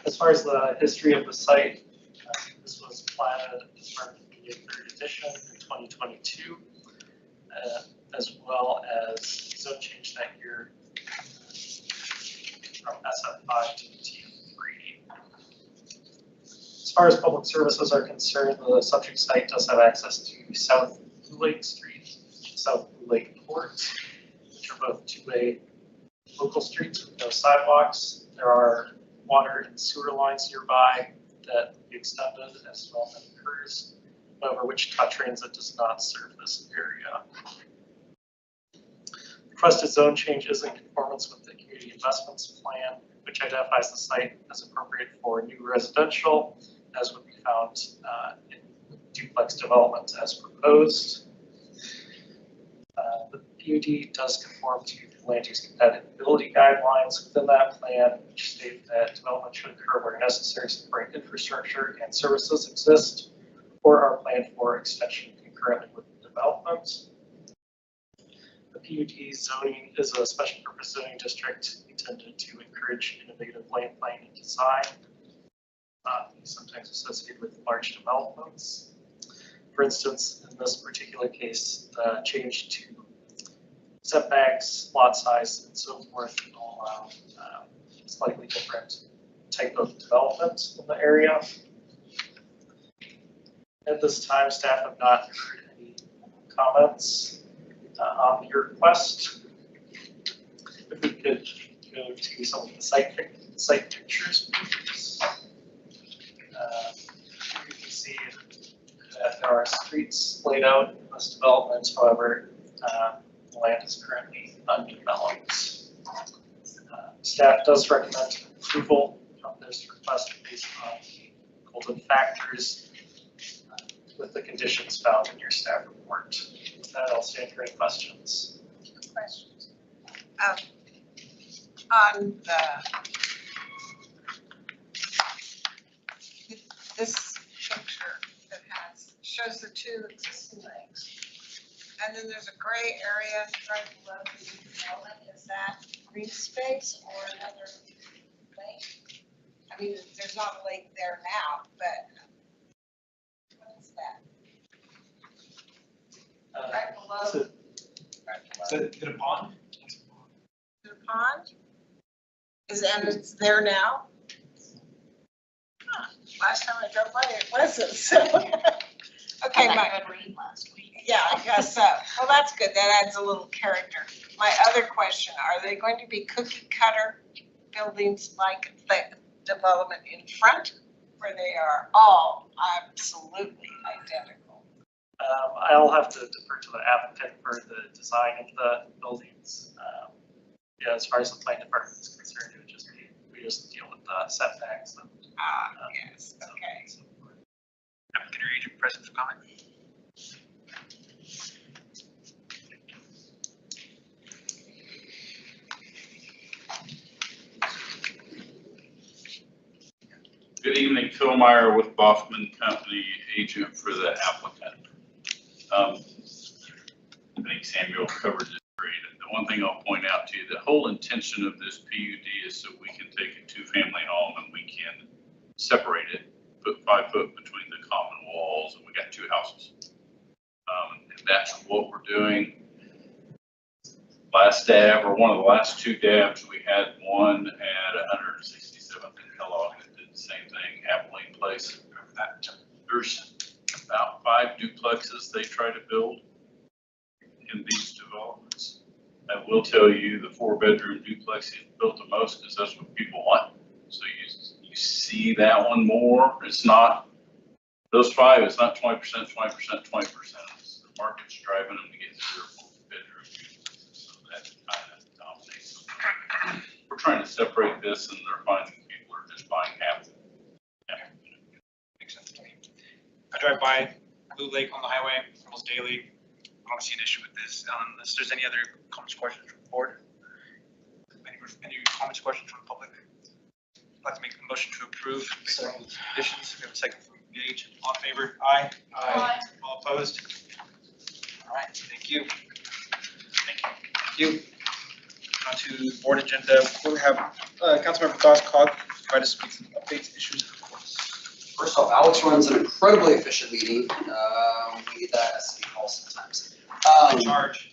As far as the history of the site, this was platted as part of the 3rd edition in 2022, as well as zone change that year from SF5 to TF3. As far as public services are concerned, the subject site does have access to South Blue Lake Street, South Blue Lake Port, which are both two-way local streets with no sidewalks. There are water and sewer lines nearby that will be extended as development occurs. However, Wichita Transit does not serve this area. The requested zone change is in conformance with the community investments plan, which identifies the site as appropriate for new residential, as would be found in duplex development as proposed. The PUD does conform to the land use compatibility guidelines within that plan, which state that development should occur where necessary supporting infrastructure and services exist or are planned for extension concurrently with development. The PUD zoning is a special purpose zoning district intended to encourage innovative land planning and design, sometimes associated with large developments. For instance, in this particular case, the change to setbacks, lot size, and so forth will allow slightly different type of development in the area. At this time, staff have not heard any comments on your request. If we could go to some of the site pictures, please. You can see that there are streets laid out in this development. However, the land is currently undeveloped. Staff does recommend approval of this request based on the golden factors with the conditions found in your staff report. With that, I'll stand for any questions.
Questions? On this picture that shows the 2 existing lakes, and then there's a gray area right below the development. Is that green space or another lake? I mean, there's not a lake there now, but what is that? Right below.
Is it a pond?
The pond? And it's there now? Huh. Last time I drove by, it wasn't, so. Okay,
Had
my,
a good read last week.
yeah, I guess so. Well, that's good. That adds a little character. My other question, are they going to be cookie cutter buildings like the development in front, where they are all absolutely identical?
I'll have to defer to the applicant for the design of the buildings. Yeah, as far as the plan department is concerned, it would just be, we just deal with the setbacks. And,
Yes, okay.
so forth.
Applicant or agent present for comment?
Good evening, Phil Meyer with Baughman Company, agent for the applicant. I think Samuel covered this great. The one thing I'll point out to you, the whole intention of this PUD is so we can take a 2-family home and we can separate it, put 5 foot between the common walls, and we got 2 houses. And that's what we're doing. Last dab, or one of the last 2 dabs, we had one at 167th and Kellogg that did the same thing, Abilene Place. There's about 5 duplexes they try to build in these developments. I will tell you, the 4-bedroom duplex is built the most because that's what people want. So you see that one more. It's not, those 5, it's not 20%, 20%, 20%. The market's driving them to get to their 4-bedroom duplexes. So that kind of dominates them. We're trying to separate this, and they're finding people are just buying half of it.
Makes sense to me. I drive by Blue Lake on the highway almost daily. I don't see an issue with this. Unless there's any other comments, questions from the board. Any comments, questions from the public? I'd like to make a motion to approve based on the conditions. We have a second from engage? All in favor? Aye.
Aye.
All opposed? All right, thank you. Thank you. On to the board agenda. We have Councilmember Dawes-Cog provide us with some updates, issues, and reports.
First off, Alex runs an incredibly efficient meeting. We need that at City Hall sometimes.
Charge.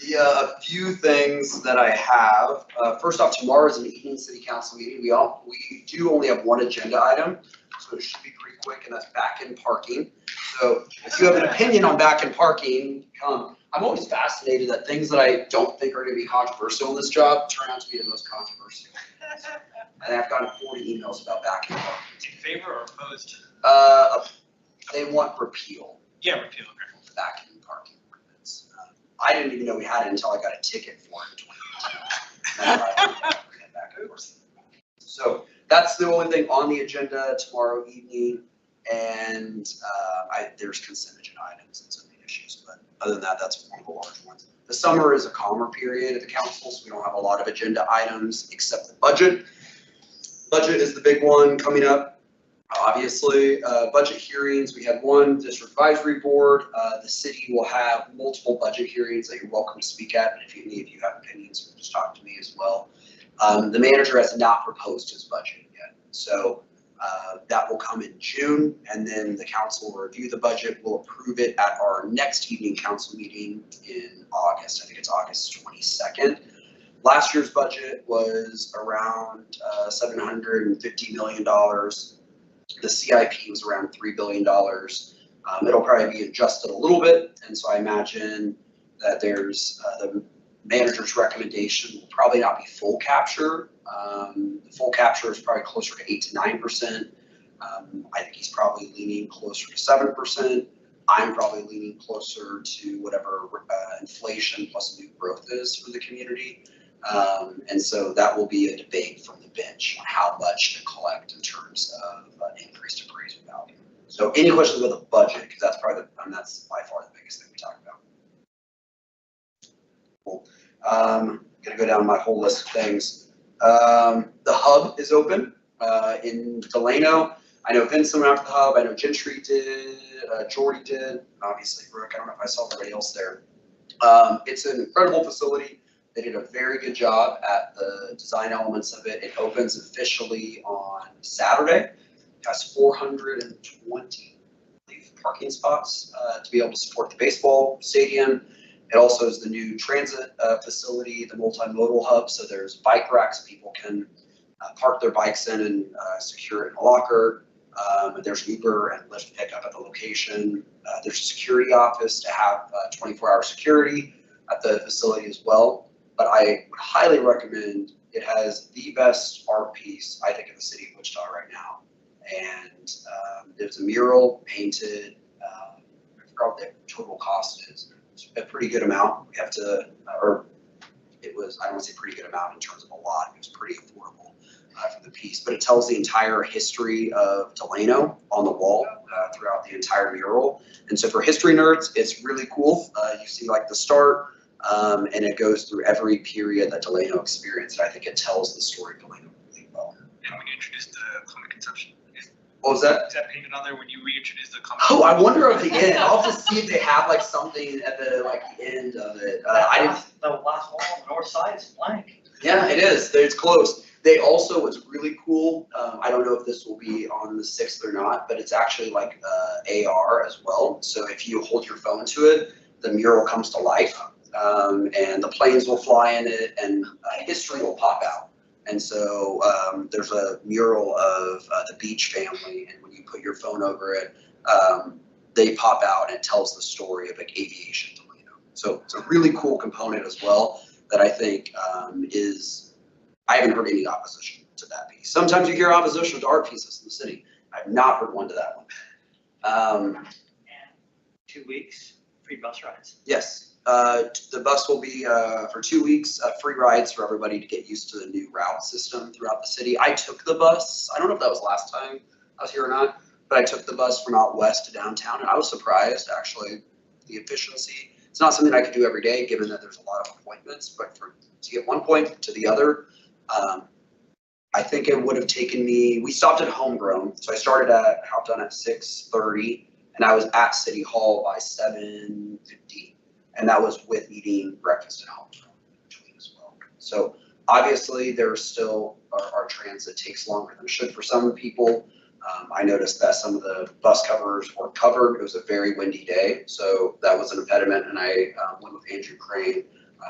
Yeah. A few things that I have. First off, tomorrow is an evening city council meeting. We do only have one agenda item, so it should be pretty quick, and that's back-end parking. So if you have an opinion on back-end parking, come. I'm always fascinated that things that I don't think are going to be controversial in this job turn out to be the most controversial. And I've gotten 40 emails about back-end parking.
In favor or opposed?
They want repeal.
Yeah, repeal. Okay.
Back-end parking ordinance. I didn't even know we had it until I got a ticket for it in 2022. That's why I went back and forth. So that's the only thing on the agenda tomorrow evening. And there's consent agenda items and some issues, but other than that, that's one of the large ones. The summer is a calmer period at the council, so we don't have a lot of agenda items except the budget. Budget is the big one coming up. Obviously, budget hearings, we had one district advisory board. The city will have multiple budget hearings that you're welcome to speak at, and if any of you have opinions, just talk to me as well. The manager has not proposed his budget yet, so that will come in June, and then the council will review the budget. We'll approve it at our next evening council meeting in August. I think it's August 22nd. Last year's budget was around $750 million. The CIP was around $3 billion. It'll probably be adjusted a little bit, and so I imagine that there's the manager's recommendation will probably not be full capture. The full capture is probably closer to 8 to 9%. I think he's probably leaning closer to 7%. I'm probably leaning closer to whatever inflation plus new growth is for the community. And so that will be a debate from the bench on how much to collect in terms of increased appraisal value. So any questions about the budget, because that's probably that's by far the biggest thing we talk about. Cool. Gonna go down my whole list of things. The hub is open in Delano. I know Vincent went out to the hub. I know Gentry did. Jordy did. Obviously, Brooke. I don't know if I saw everybody else there. It's an incredible facility. They did a very good job at the design elements of it. It opens officially on Saturday. It has 420 parking spots to be able to support the baseball stadium. It also is the new transit facility, the multimodal hub. So there's bike racks people can park their bikes in and secure it in a locker. There's Uber and Lyft pickup at the location. There's a security office to have 24-hour security at the facility as well. But I would highly recommend, it has the best art piece, I think, in the city of Wichita right now. And there's a mural painted, I forgot what the total cost is. It's a pretty good amount. We have to, or it was, I don't want to say pretty good amount in terms of a lot, it was pretty affordable for the piece. But it tells the entire history of Delano on the wall throughout the entire mural. And so for history nerds, it's really cool. You see like the start, and it goes through every period that Delano experienced. And I think it tells the story of Delano really well.
And when you introduced the common conception.
What was that?
Is that painted on there when you reintroduced the common?
Oh, I wonder at the end. I'll have to see if they have like something at the end of it. I didn't.
The last wall on the north side is blank.
Yeah, it is. It's close. They also, what's really cool, I don't know if this will be on the 6th or not, but it's actually like AR as well. So if you hold your phone to it, the mural comes to life, and the planes will fly in it, and history will pop out. And so there's a mural of the Beach family, and when you put your phone over it, they pop out and it tells the story of like aviation Delano. So it's a really cool component as well that I think I haven't heard any opposition to that piece. Sometimes you hear opposition to art pieces in the city. I've not heard one to that one.
And 2 weeks, free bus rides.
Yes. The bus will be for 2 weeks, free rides for everybody to get used to the new route system throughout the city. I took the bus. I don't know if that was last time I was here or not, but I took the bus from out west to downtown, and I was surprised, actually, the efficiency. It's not something I could do every day, given that there's a lot of appointments, but to get one point to the other, I think it would have taken me, we stopped at Homegrown, so I started at, hopped on at 6:30, and I was at City Hall by 7:50. And that was with eating breakfast at Homegrown in between as well. So obviously, there's still, our transit takes longer than it should for some people. I noticed that some of the bus covers weren't covered. It was a very windy day, so that was an impediment. And I went with Andrew Crane,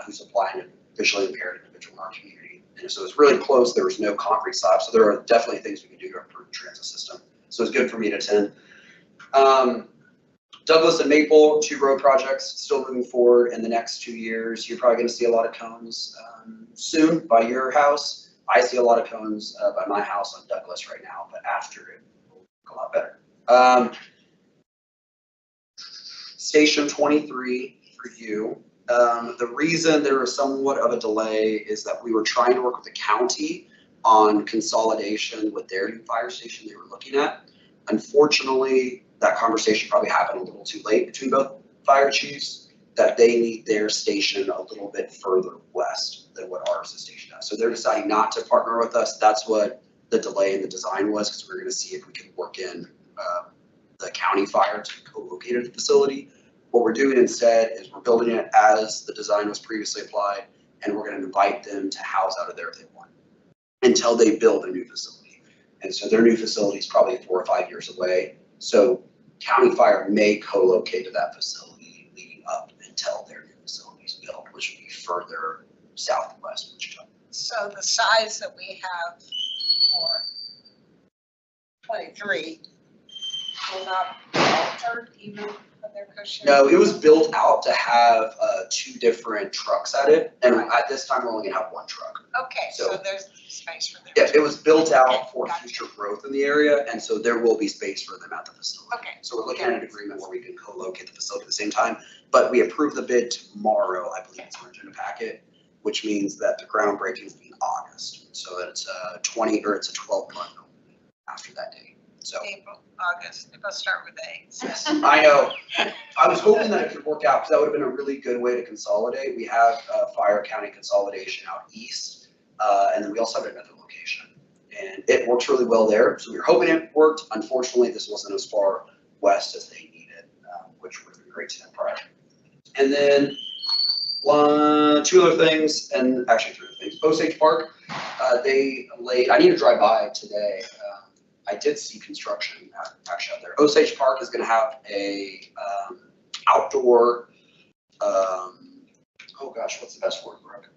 who's a blind and visually impaired individual in our community. And so it's really close. There was no concrete slab, so there are definitely things we can do to improve the transit system. So it's good for me to attend. Douglas and Maple, 2 road projects still moving forward in the next 2 years. You're probably going to see a lot of cones soon by your house. I see a lot of cones by my house on Douglas right now, but after it will look a lot better. Station 23 for you. The reason there was somewhat of a delay is that we were trying to work with the county on consolidation with their new fire station they were looking at. Unfortunately, that conversation probably happened a little too late between both fire chiefs, that they need their station a little bit further west than what ours is stationed at. So they're deciding not to partner with us. That's what the delay in the design was, because we're going to see if we can work in the county fire to co-locate at the facility. What we're doing instead is we're building it as the design was previously applied, and we're going to invite them to house out of there if they want, until they build a new facility. And so their new facility is probably 4 or 5 years away. So county fire may co-locate to that facility leading up until their new facility is built, which would be further southwest Wichita.
So the size that we have for 23 will not be altered even for their cushion?
No, it was built out to have 2 different trucks at it, and at this time we're only gonna have 1 truck.
Okay, so there's space for them.
Yeah, it was built out for future growth in the area, and so there will be space for them at the facility.
Okay.
So we're looking at an agreement where we can co-locate the facility at the same time, but we approve the bid tomorrow, I believe it's on our agenda packet, which means that the groundbreaking will be in August. So it's a 12-month after that date. So
April, August, it must start with A.
I know, I was hoping that it could work out, because that would have been a really good way to consolidate. We have Fire County consolidation out east, and then we also have another location. And it works really well there, so we were hoping it worked. Unfortunately, this wasn't as far west as they needed, which would have been great to have prior. And then 2 other things, and actually 3 other things. Osage Park, they laid, I need to drive by today. I did see construction actually out there. Osage Park is gonna have a outdoor, oh gosh, what's the best word, Brooke?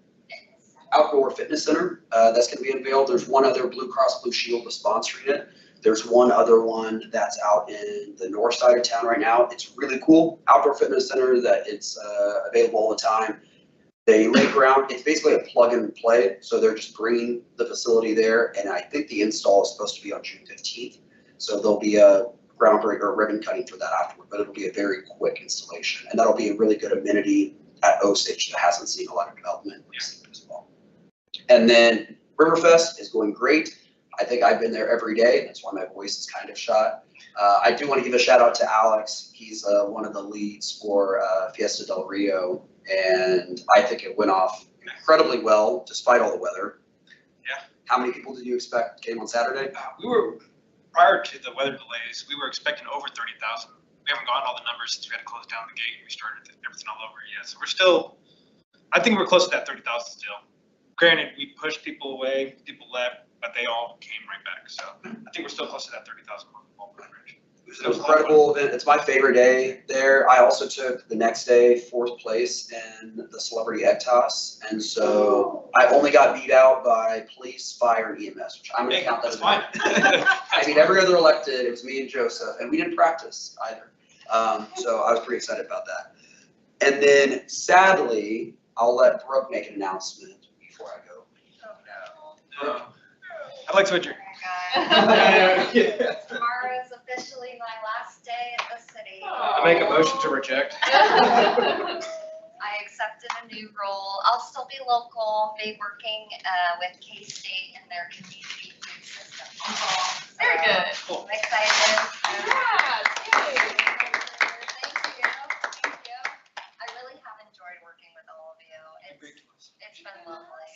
Outdoor fitness center that's gonna be unveiled. There's one other Blue Cross Blue Shield is sponsoring it. There's one other one that's out in the north side of town right now. It's really cool. Outdoor fitness center that it's available all the time. They lay ground, it's basically a plug and play. So they're just bringing the facility there. And I think the install is supposed to be on June 15th. So there'll be a groundbreaker or ribbon cutting for that afterward, but it'll be a very quick installation. And that'll be a really good amenity at Osage that hasn't seen a lot of development recently as well. And then Riverfest is going great. I think I've been there every day. That's why my voice is kind of shot. I do want to give a shout out to Alex. He's one of the leads for Fiesta del Rio. And I think it went off incredibly well, despite all the weather.
Yeah.
How many people did you expect came on Saturday?
We were, prior to the weather delays, we were expecting over 30,000. We haven't gotten all the numbers since we had to close down the gate and we started everything all over yet. So we're still, I think we're close to that 30,000 still. Granted, we pushed people away, people left, but they all came right back. So I think we're still close to that 30,000 range.
It was an incredible event. It's my favorite day there. I also took the next day 4th place in the celebrity egg toss. And so I only got beat out by police, fire, and EMS, which I'm going to count that as
fine.
I mean, every other elected, it was me and Joseph, and we didn't practice either. So I was pretty excited about that. And then sadly, I'll let Brooke make an announcement before I go.
Oh, no.
I'd like to adjourn.
Tomorrow is officially my last day at the city.
I make a motion to reject.
I accepted a new role. I'll still be local, be working with K-State and their community food system.
Very good.
Cool.
I'm excited.
Yeah, yay.
Thank you. I really have enjoyed working with all of you. It's been lovely.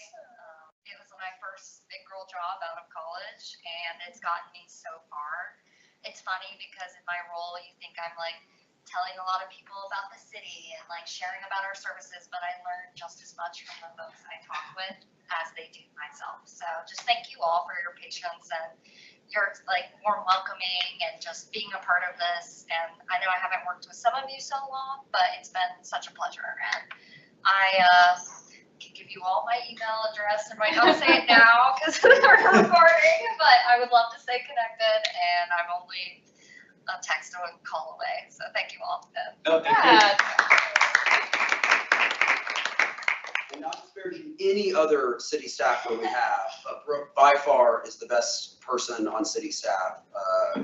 It was a my first big girl job out of college, and it's gotten me so far. It's funny because in my role, you think I'm like telling a lot of people about the city and like sharing about our services, but I learn just as much from the folks I talk with as they do myself. So just thank you all for your patience and your like warm welcoming and just being a part of this. And I know I haven't worked with some of you so long, but it's been such a pleasure. And I can give you all my email address. I might not say it now because we're recording, but I would love to stay connected, and I'm only a text or a call away. So thank you all.
No, thank you.
And not disparaging any other city staff that we have, but Brooke by far is the best person on city staff.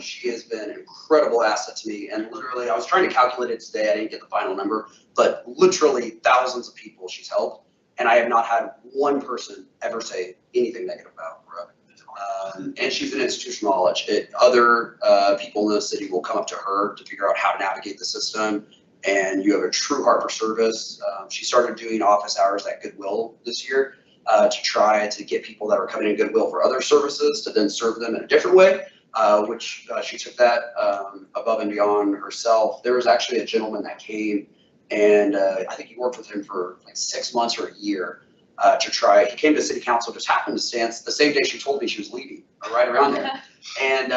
She has been an incredible asset to me, and literally, I was trying to calculate it today, I didn't get the final number, but literally thousands of people she's helped, and I have not had one person ever say anything negative about Brooke. And she's an institutional knowledge. Other people in the city will come up to her to figure out how to navigate the system, and you have a true heart for service. She started doing office hours at Goodwill this year to try to get people that are coming in Goodwill for other services to then serve them in a different way, which she took that above and beyond herself. There was actually a gentleman that came, and I think he worked with him for like 6 months or a year to try. He came to city council, just happened to stand the same day she told me she was leaving, or right around there, and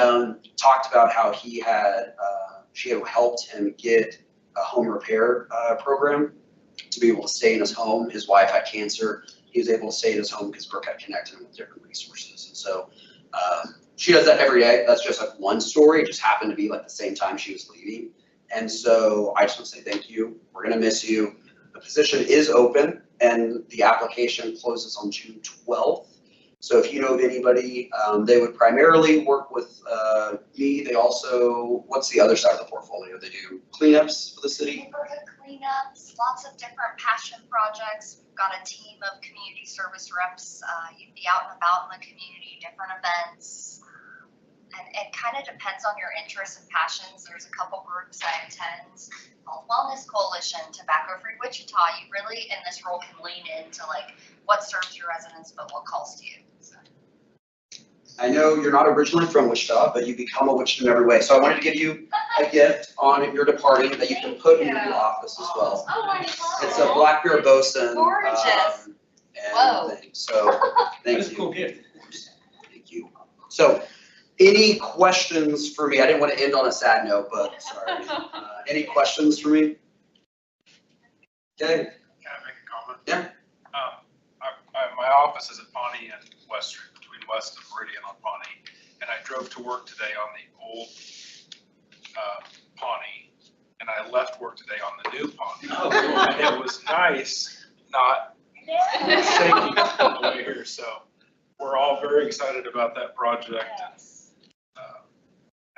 talked about how she had helped him get a home repair program to be able to stay in his home. His wife had cancer. He was able to stay in his home because Brooke had connected him with different resources. And so she does that every day. That's just like one story. It just happened to be like the same time she was leaving. And so I just want to say thank you. We're going to miss you. The position is open, and the application closes on June 12th. So if you know of anybody, they would primarily work with me. They also, what's the other side of the portfolio? They do cleanups for the city?
Neighborhood cleanups, lots of different passion projects. We've got a team of community service reps. You'd be out and about in the community, different events. And it kind of depends on your interests and passions. There's a couple groups I attend. Health Wellness Coalition, Tobacco Free Wichita. You really, in this role, can lean into like what serves your residents, but what calls to you. So.
I know you're not originally from Wichita, but you become a Wichitan in every way. So I wanted to give you a gift on your departing that you can put in your new office as well.
Oh, I love
It's a Black Bear Bosun.
Gorgeous.
Whoa. Thing. So thank
That's
you.
a cool gift.
Thank you. So any questions for me? I didn't want to end on a sad note, but sorry. Any questions for me? Okay.
Can I make a comment?
Yeah.
My office is at Pawnee and Western, between West and Meridian on Pawnee, and I drove to work today on the old Pawnee, and I left work today on the new Pawnee.
Oh, cool.
And it was nice not shaking on the way here, so we're all very excited about that project.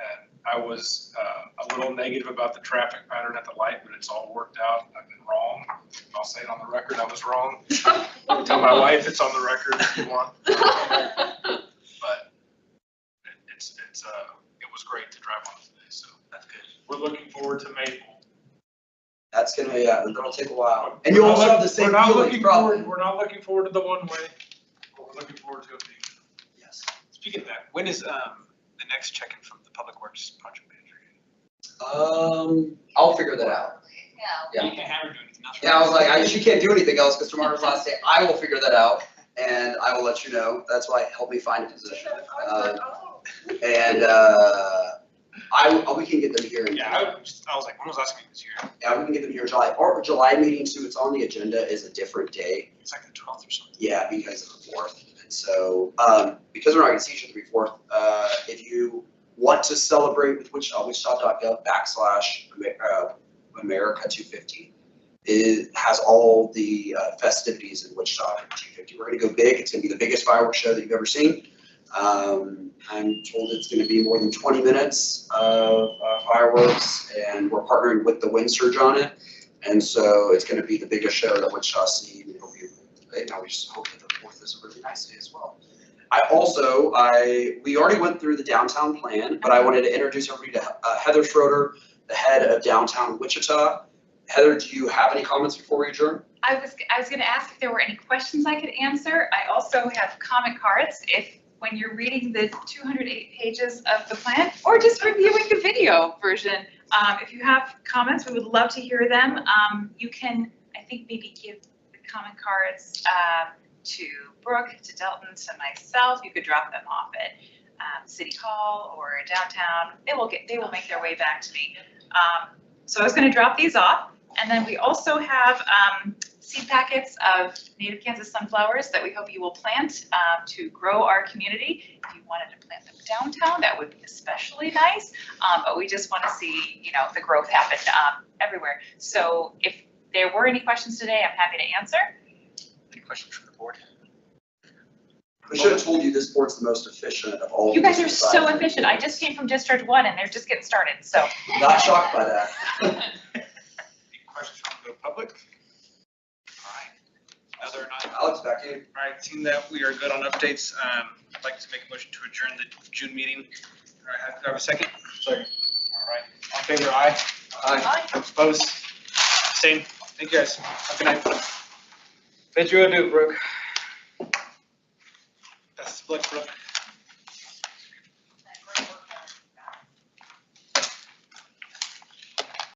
And I was a little negative about the traffic pattern at the light, but it's all worked out. I've been wrong. I'll say it on the record, I was wrong. Tell my wife it's on the record if you want. But it was great to drive on today, so that's good. We're looking forward to Maple.
That's gonna, yeah, it'll take a while. And you also have the same feelings, probably.
We're not looking forward to the one way, but we're looking forward to it being.
Yes.
Speaking of that, when is the next check-in from the Public Works project manager?
I'll figure that out.
Yeah.
You can't have her do anything else.
Yeah, I was like, she can't do anything else because tomorrow's last day. I will figure that out, and I will let you know. That's why help me find a position. We can get them here in
Yeah, I was like, when was last meeting this year?
Yeah, we can get them here in July. Our July meeting too, it's on the agenda, is a different day.
It's like the 12th or something.
Yeah, because of the 4th. And so, because we're not gonna see each other before, if you want to celebrate with Wichita, wichita.gov /America 250. It has all the festivities in Wichita for 250. We're gonna go big. It's gonna be the biggest fireworks show that you've ever seen. I'm told it's going to be more than 20 minutes of fireworks, and we're partnering with the Wind Surge on it. And so it's going to be the biggest show that Wichita's seen. It'll be great. Now we just hope that the 4th is a really nice day as well. We already went through the downtown plan, but I wanted to introduce everybody to Heather Schroeder, the head of downtown Wichita. Heather, do you have any comments before we adjourn?
I was gonna ask if there were any questions I could answer. I also have comment cards if, when you're reading the 208 pages of the plan, or just reviewing the video version. If you have comments, we would love to hear them. You can, I think, maybe give the comment cards to Brooke, to Delton, to myself. You could drop them off at City Hall or downtown. They will make their way back to me. So I was gonna drop these off. And then we also have seed packets of native Kansas sunflowers that we hope you will plant to grow our community. If you wanted to plant them downtown, that would be especially nice. But we just want to see, you know, the growth happen everywhere. So if there were any questions today, I'm happy to answer.
Any questions from the board?
I should have told you this board's the most efficient of all.
You
the
guys are
district
so
advisory
efficient. I
boards.
just came from District 1 and they're just getting started, so.
Not shocked by that.
Any questions from the public? All right. Other not.
Alex, back to you.
All right, seeing that we are good on updates, I'd like to make a motion to adjourn the June meeting. All right, do I have a second? Second. All right, all in favor, aye?
Aye.
Opposed? Same. Thank you guys. Have a good night. Bid you adieu, Brooke. Best of luck, Brooke.